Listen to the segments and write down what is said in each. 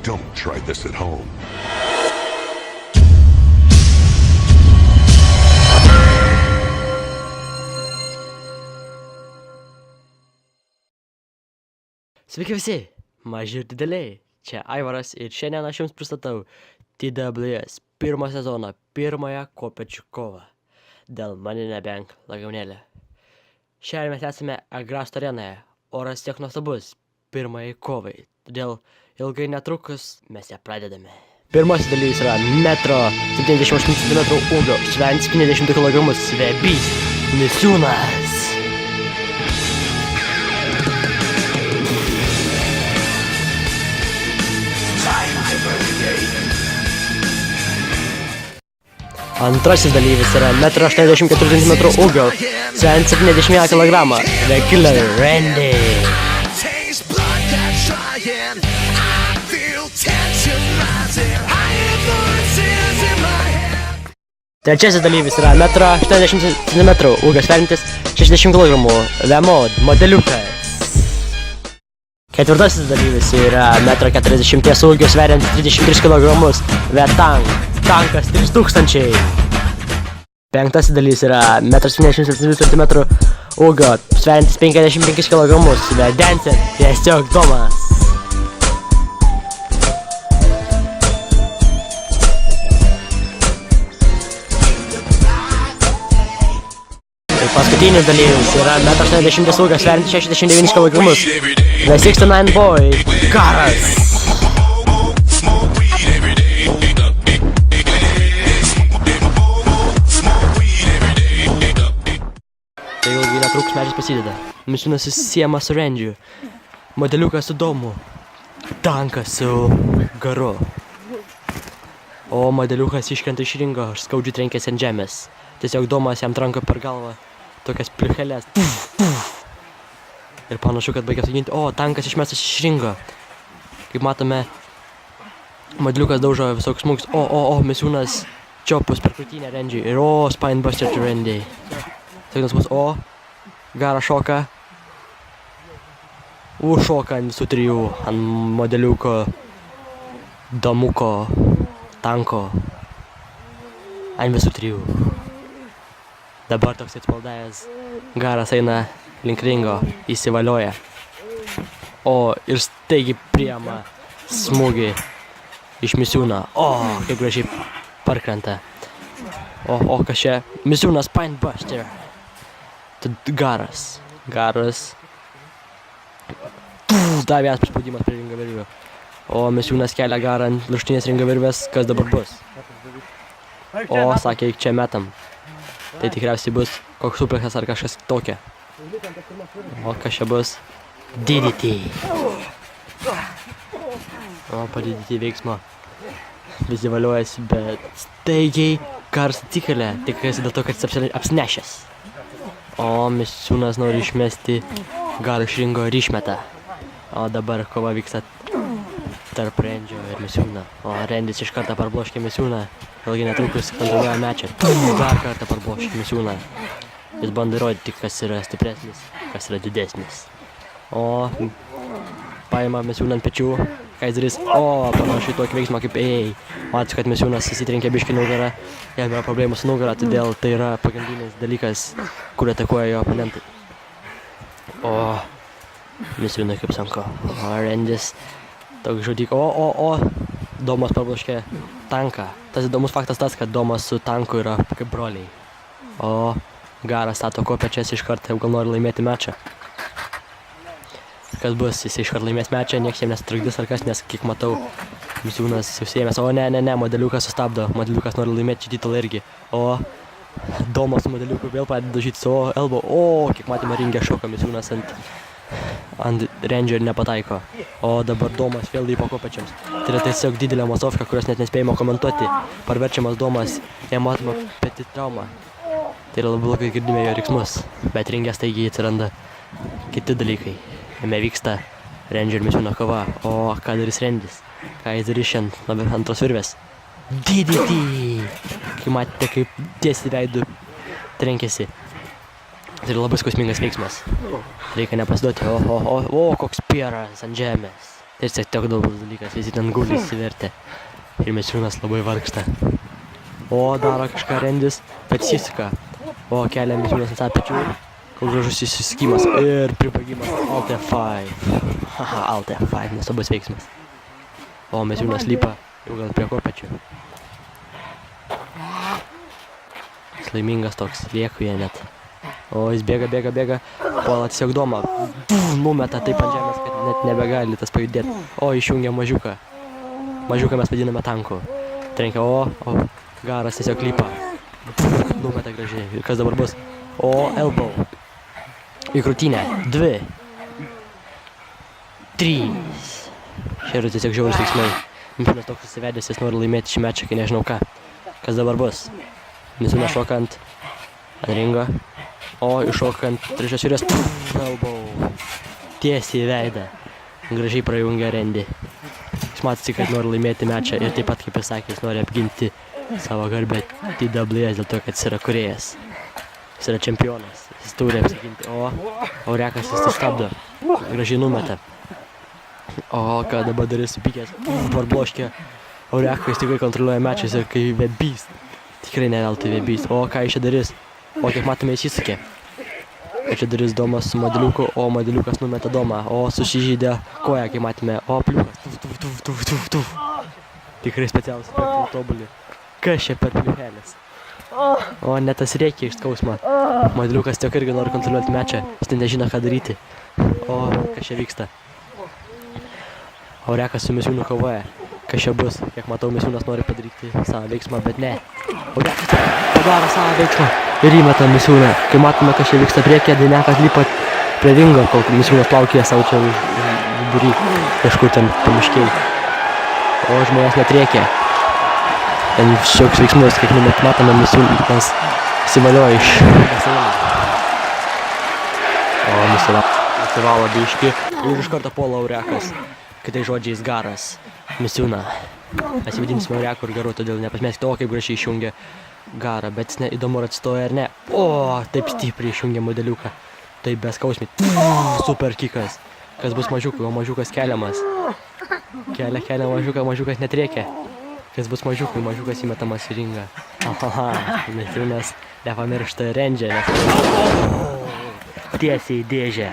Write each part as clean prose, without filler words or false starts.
Don't try this at home. Sveiki visi, maži ir dideliai. Čia Aivaras ir šiandien aš jums pristatau TWS pirmą sezoną, pirmąją kopėčių kovą dėl Money in the Bank lagaunėlę. Šiandien mes esame Agrastų arenoje, oras tiek nuostabus pirmąjai kovai, todėl ilgai netrukus mes ją pradedame. Pirmasis dalyvis yra 1,78 cm ūgio, sveriantis 52 kg, svebys Misiūnas. Antrasis dalyvis yra 1,84 cm ūgio, sveriantis 71 kg, The Killer Randy. Trečiasis dalyvis yra 1,80 cm ūgio, sveriantis 60 kg, The Mod modeliukas. Ketvirtasis dalyvis yra 1,40 m ūgio, sveriantis 33 kg, The Tank. Tankas 3000. Penktasis dalyvis yra 1,77 cm ūgio, sveriantis 55 kg, The Dancer, tiesiog Domas. Ir paskutinis dalyvis yra 1,80 m ūgio, sveriantis 69 kg, The 69 Boy, Karas. Tai ilgai netrukus medžias prasideda. Misiūnas susiema su Randy'u, modeliukas su Domu, Tankas su Garu. O modeliukas iškrenta iš ringo, skaudžiai trenkėsi ant žemės. Tiesiog Domas jam tranko per galvą tokias pliucheles. Ir panašu, kad baigė suginti. O, Tankas išmestas iš ringo. Kaip matome, modeliukas daužo visokius smūgius. O, Misiūnas čiopus per krūtinę Randy'ui. Ir Spinebuster to Randy. Sakinas bus, Gara šoka. Šoka ant visų trijų. Ant modeliuko, Domuko, Tanko. Ant visų trijų. Dabar toks atspaldavęs Garas eina link ringo, įsivalioja. Ir staigiai priima smūgį iš Misiūno. Kaip gražiai parkrenta. Kas čia? Misiūnas Spinebuster. Garas. Dar vienas prispaudimas prie ringo virvio. Misiūnas kelia Garą ant viršutinės ringo virvės. Kas dabar bus? Sakė, čia metam. Tai tikriausiai bus koks suplexas ar kažkas tokia. Kas čia bus? DDT. Po DDT veiksmo visi valiojasi, bet staigiai Garas atsikelia. Tikriausiai dėl to, kad jis apsinešęs. Misiūnas nori išmesti Garą iš ringo ir išmeta. Dabar kova vyksta tarp Randy'o ir Misiūno. Randy'is iš karto parbloškė Misiūną. Ilgai netrukus kontroliuoja mečą. Dar kartą parbloškė Misiūną. Jis bando įrodyti, kas yra stipresnis, kas yra didesnis. Paima Misiūną ant pečių. Ką jis darys? Panašiai tokį veiksmą kaip Matys, kad Misiūnas įsitrenkė biškį nugarą. Jam yra problemų su nugara, todėl tai yra pagrindinis dalykas, kur atakuoja jo oponentai. Misiūnai kaip sanko. Randy'is toks žudik. Domas parbloškė Tanką. Tas įdomus faktas tas, kad Domas su Tanku yra kaip broliai. Garas stato kopėčias iš karto, gal nori laimėti mečą. Kas bus, jis iš karto laimės mečą, nieks jam nesutrukdys ar kas, nes kiek matau, Misiūnas susijėmės. Ne, modeliukas sustabdo, modeliukas nori laimėti šį titulą irgi. Domas su modeliuku vėl pradeda dažyti savo elbow. Kiek matėme ringe šoka Misiūnas ant Randy'o ir nepataiko. Dabar Domas vėl lipo kopėčiams. Tai yra tiesiog didelė masovka, kurios net nespėjimo komentuoti. Parverčiamas Domas, jam matoma peti trauma. Tai yra labai blogai girdime jo riksmus, bet ringe staigiai atsiranda kiti dalykai. Jame vyksta Randy'o ir Misiūno kova. Ką darys Randy'is? Ką jis darys šiandien antros virvės? DDT! Kai matėte, kaip tiesiai veidu trenkėsi. Tai yra labai skausmingas veiksmas. Reikia nepasiduoti. Koks pieras ant žemės. Ir tiesiog daubas dalykas, visi ten guli įsivertė. Ir Misiūnas labai vargsta. O, daro kažką Rendis, bet įsisuka. O, kelia Misiūnas ant savo pečių. Koks gražus įsisukimas ir pribaigimas Alt F5. Haha, Alt F5, nesabus veiksmas. O, Misiūnas lipa jau gal prie kopečių. Jis laimingas toks, liekuja net. O, jis bėga. Puola tiesiog domą. Numeta taip ant žemės, kad net nebegali tas pajudėti. O, išjungia mažiuką. Mažiuką mes vadiname tanku. Trenkia, o, garas tiesiog lipa. Numeta gražiai. Ir kas dabar bus? O, elbow. Į krūtinę. 2. 3. Čia yra tiesiog žiaurus veiksmai. Misiūnas toks susivedęs, jis nori laimėti šį mečą, kai nežinau ką. Kas dabar bus? Misiūnas šoka ant ringo. O, iššokant trečios žiūrės. Elbow. Tiesiai į veidą. Gražiai prajungia Randy. Jis matosi, kad nori laimėti mečą ir taip pat, kaip jis sakė, jis nori apginti savo garbę TWS dėl to, kad jis yra kūrėjas. Jis yra čempionas. Jis turi apsiginti. O, Aurekas jis sustabdo. Gražiai numeta. O, ką dabar darys supykęs. Parbloškė. Aurekas tikrai kontroliuoja mečas ir kai Webys. Tikrai ne veltui Webys. O, ką jis čia darys? O, kiek matome, jis įsukė. Ir čia darys Domas su modeliuku, o modeliukas numeta Domą. O, susižydė koją, kaip matėme. O, pliukas. Tuf. Tikrai specialus efektai tobuli. Kas čia per pliuhelis? O, net tas reikia iš skausmo. Modeliukas tiek irgi nori kontroliuoti mečą. Jis ten nežino, ką daryti. O, kas čia vyksta? Aurekas su Misiūnu kovoja. Kas čia bus? Kiek matau, Misiūnas nori padaryti savo veiksmą, bet ne. Aurekas padaro savo veiksmą ir įmeta Misiūną. Kai matome, kas čia vyksta priekyje, Dainiakas lipa prie ringo, kol Misiūnas plaukėja savo čia vidury, kažkur ten pamiškiai. O žmonės net rėkia. Ten šioks veiksmus, kiek matome, Misiūnas įsivalioja iš baseino. O nusivalo biškį ir iš karto puola Aurekas. Kitais žodžiais garas Misiūną. Mes jį vadinsime Aureku ir garu, todėl nepasmėskite, o kaip gražiai išjungia garą, bet jis įdomu ar atsistoja ar ne. O, taip stipriai išjungia modeliuką. Taip beskausmiai. Super kikas. Kas bus mažiukui, o mažiukas keliamas. Kelia mažiuką, mažiukas net rėkia. Kas bus mažiukui, mažiukas įmetamas į ringą. Aha, Misiūnas nepamiršta Rendžio, nes tiesiai į dėžę.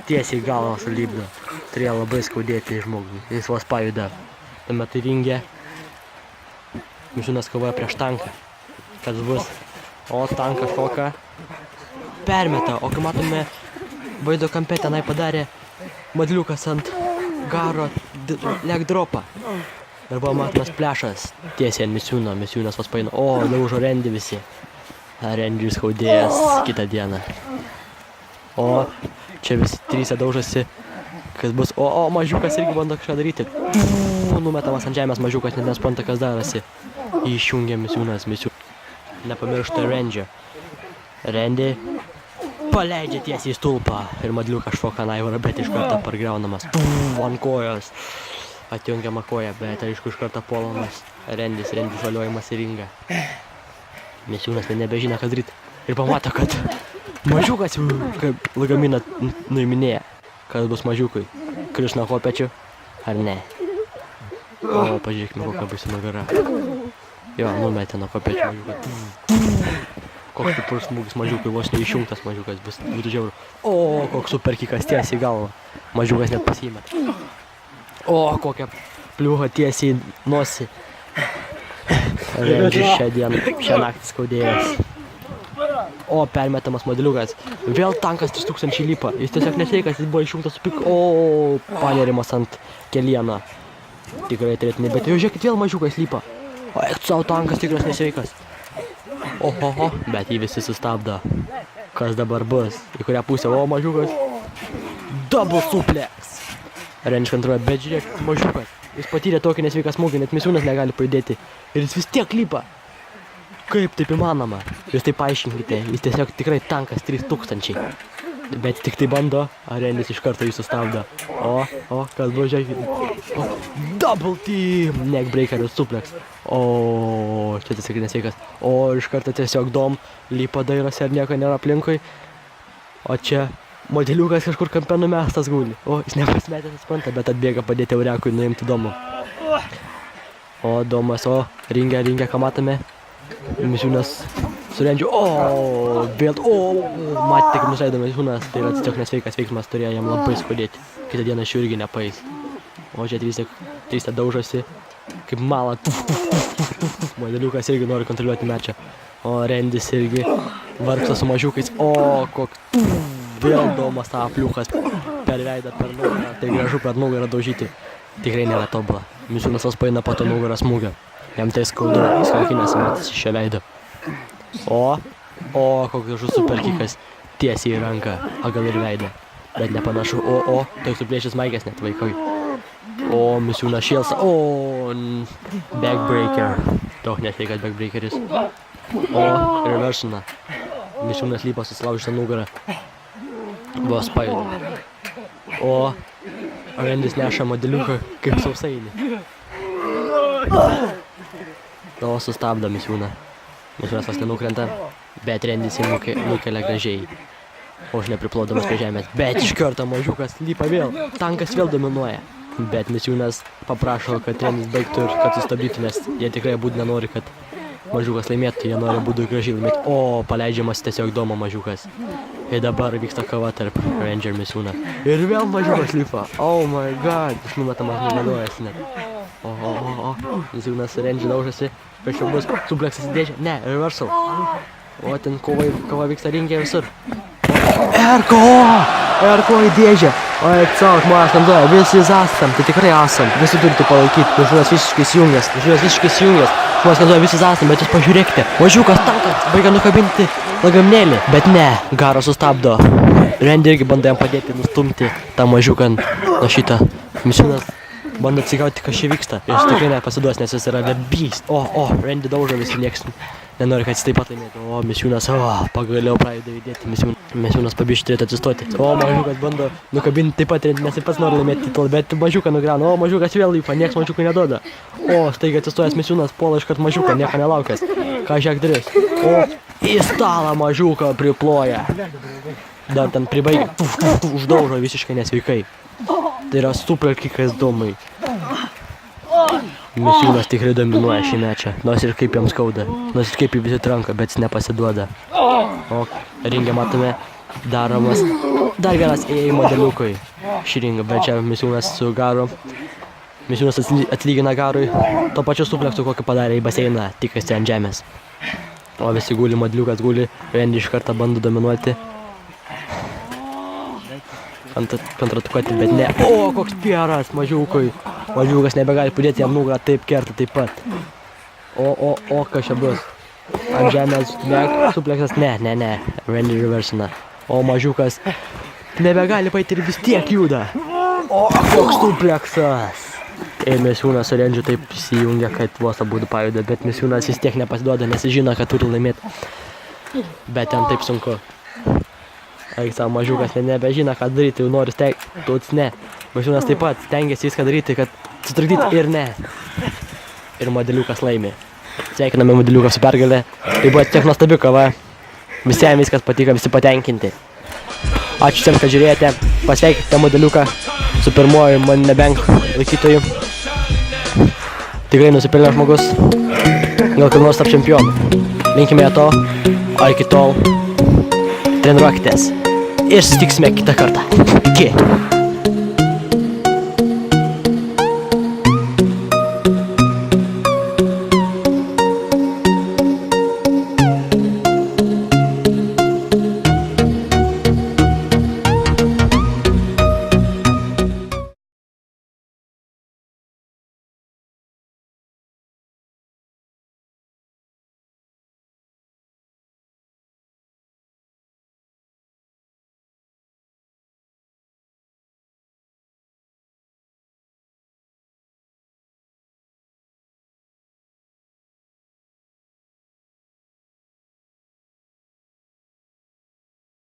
Tiesiai galvą sulipdo. Turėjo labai skaudėti žmogui. Jis vos pajuda. Tuomet ringė. Misiūnas kovoja prieš tanką. Kas bus? O, tankas šoka. Permeta. O kai matome, vaizdo kampe tenai padarė modeliukas ant garo leg dropą. Ir buvo matomas plešas. Tiesiai ant Misiūno. Misiūnas vos paino. O, daužo Randy visi. Randy skaudėjęs kitą dieną. O, čia visi trys daužosi. Kas bus? O, mažiukas irgi bando kažką daryti. Numetamas ant žemės mažiukas, net nespranta, kas darosi. Išjungia Misiūnas. Nepamiršta Randžio. Randy paleidžia tiesiai į stulpą. Ir modeliukas šoka ant Aivarą, bet iš karto pargriaunamas. Ant kojos. Atjungiama koja, bet aišku iš karto puolamas. Randis žaliuojamas į ringą. Misiūnas nebežino, ką daryti. Ir pamato, kad mažiukas kaip lagaminą nuiminėja. Kas bus mažiukui? Kris nuo kopečių? Ar ne? O, pažiūrėkime, kokia bus nugara. Jo, numetė nuo kopečių mažiuką. Koks stiprus smūgis mažiukui, vos neišjungtas mažiukas bus. Būtų žiauru. O, koks super kikas tiesiai į galvą. Mažiukas net pasimetė. O, kokia pliuha tiesiai į nosį. Rendžis šią naktį skaudėjęs. O, permetamas modeliukas. Vėl tankas 3000 lipa. Jis tiesiog nesveikas, jis buvo išjungtas supik. O, panerimas ant kelieno. Tikrai turėtume, bet jau žiūrėkit, vėl mažiukas lipa. O, eik savo tankas tikras nesveikas. Ohoho, bet jį visi sustabdo. Kas dabar bus? Į kurią pusę? O, mažiukas. Double suplex. Range kontroliuoja, bet žiūrėk, mažiukas. Jis patyrė tokį nesveiką smūgį, net Misiūnas negali pajudėti. Ir jis vis tiek lipa. Kaip taip įmanoma? Jūs tai paaiškinkite, jis tiesiog tikrai tankas 3000. Bet tik tai bando, a Randis iš karto jį sustabdo. O, kas buvo, žiūrėkit. Double team! Neckbreakeris suplex. O, čia tiesiog nesveikas. O, iš karto tiesiog Dom lipa dairosi, ar nieko nėra aplinkui. O čia Modeliukas kažkur kampe numestas guli. O, jis nepasimetęs supranta, bet atbėga padėti Eurekui nuimti Domą. O, Domas, ringia, ką matome. Misiūnas su Rendžiu. O, vėl, matėte, kaip nusileido Misiūnas. Tai yra tiesiog nesveikas veiksmas, turėjo jam labai skaudėti. Kitą dieną iš jų irgi nepaeis. O, čia trys daužosi, kaip mala. Modeliukas irgi nori kontroliuoti mečą. O, Rendis irgi vargsta su mažiukais. O, koks... Vėl Domas apliukas per veidą, per nugarą. Tai gražu per nugarą daužyti. Tikrai nėra tobula. Misiūnas vos paina po to nugarą smūgio. Jam tai skaudu, jis kalkinės matys iš šio veido. O, koks gražus superkikas. Tiesiai į ranką, o gal ir veidą. Bet nepanašu. Tai suplėšęs maikės net vaikai. O, Misiūnas šėlsa. O, backbreaker. Daug nesveikas backbreakeris. O, reversina. Misiūnas lypa susilaužytą nugarą. Vos pajuda. O, Rendis neša modeliuką kaip sausainį. O, sustabdo Misiūną. Misiūnas vos nenukrenta, bet Rendis jį nukelia gražiai. O, aš nepriplodamas prie žemės. Bet iš karto mažiukas lypa vėl. Tankas vėl dominuoja. Bet Misiūnas paprašo, kad Rendis baigtų ir kad sustabdytų, nes jie tikrai abudu nenori, kad mažiukas laimėtų. Jie nori abudu gražiai laimėti. O, paleidžiamas tiesiog Domo mažiukas. Ir dabar vyksta kova tarp Rendžio ir Misiūno. Ir vėl mažiukas lipa. Oh my god. Jis numetamas numeduojasi net. O. Misiūnas su Rendžiu daužasi. Prieš jau bus supleksas į dėžę. Ne, reversal. O, ten kova vyksta ringe visur. Erko į dėžę. O, savo žmonės namduoja. Visi zasam. Tai tikrai asam. Visi turite palaikyti. Žmonės visiškai įsijungęs. Žmonės namduoja visi zasam, bet jūs pažiūrėkite. Mažiukas tankas. Baigia nukabinti lagaminėlį. Bet ne. Garo sustabdo. Rendi irgi bando jam padėti nustumti tą mažiuką nuo šitą. Misiūnas bando atsigauti, kas čia vyksta. Jis tikrai nepasiduos, nes jis yra the beast. O, Rendi daužo visi, nieks nenori, kad jis taip pat laimėtų. O, Misiūnas, pagaliau pradeda judėti. Misiūnas pabiškai turėtų atsistoti. O, mažiukas bando nukabinti taip pat Rendi, nes jis pats nori laimėti titulą, bet mažiuką nugrano. O, mažiukas vėl lypa, nieks mažiukui neduoda. O, staiga atsistojęs Misiūnas puola iškart mažiuką, nieko nelaukęs. Ką žiek darys? O, į stalą mažiuką priploja. Dar ten pribaigia. Uždaužo visiškai nesveikai. Tai yra super kikas Domai. Misiūnas tikrai dominuoja šį mečą. Nors ir kaip jam skauda. Nors ir kaip jį visi tranka, bet jis nepasiduoda. O, ringe matome daromas dar vienas modeliukui. Šį ringą, bet čia Misiūnas su Garu. Misiūnas atlygina Garui to pačiu supleksu, kokį padarė į baseiną, tikasi ant žemės. O visi guli, modeliukas guli. Rendi iš kartą bando dominuoti. Kontratukuoti, bet ne. O, koks pieras mažiukui. Mažiukas nebegali padėti jam nugarą, taip kerta taip pat. O, kas čia bus? Ant žemės supleksas? Ne. Rendi reversina. O, mažiukas nebegali paėti ir vis tiek juda. O, koks supleksas. Ir Misiūnas su Rendžiu taip įsijungia, kad vos abudu pajuda, bet Misiūnas vis tiek nepasiduoda, nes jis žino, kad turi laimėti. Bet ten taip sunku. Eik savo mažiukas nebežina, ką daryti, jau nori stengtis, ne. Misiūnas taip pat stengiasi viską daryti, kad sutrukdyti ir ne. Ir modeliukas laimė. Sveikiname modeliuką su pergalė. Tai buvo tiek nuostabi kova. Visiems viskas patiko, visi patenkinti. Ačiū visiems, kad žiūrėjote. Pasveikite modeliuką su pirmuoju Money Bank laikytoju. Tikrai nusipelnęs žmogus. Gal kad nors tap čempionu. Linkime to, o iki tol treniruokitės. Ir susitiksime kitą kartą. Iki.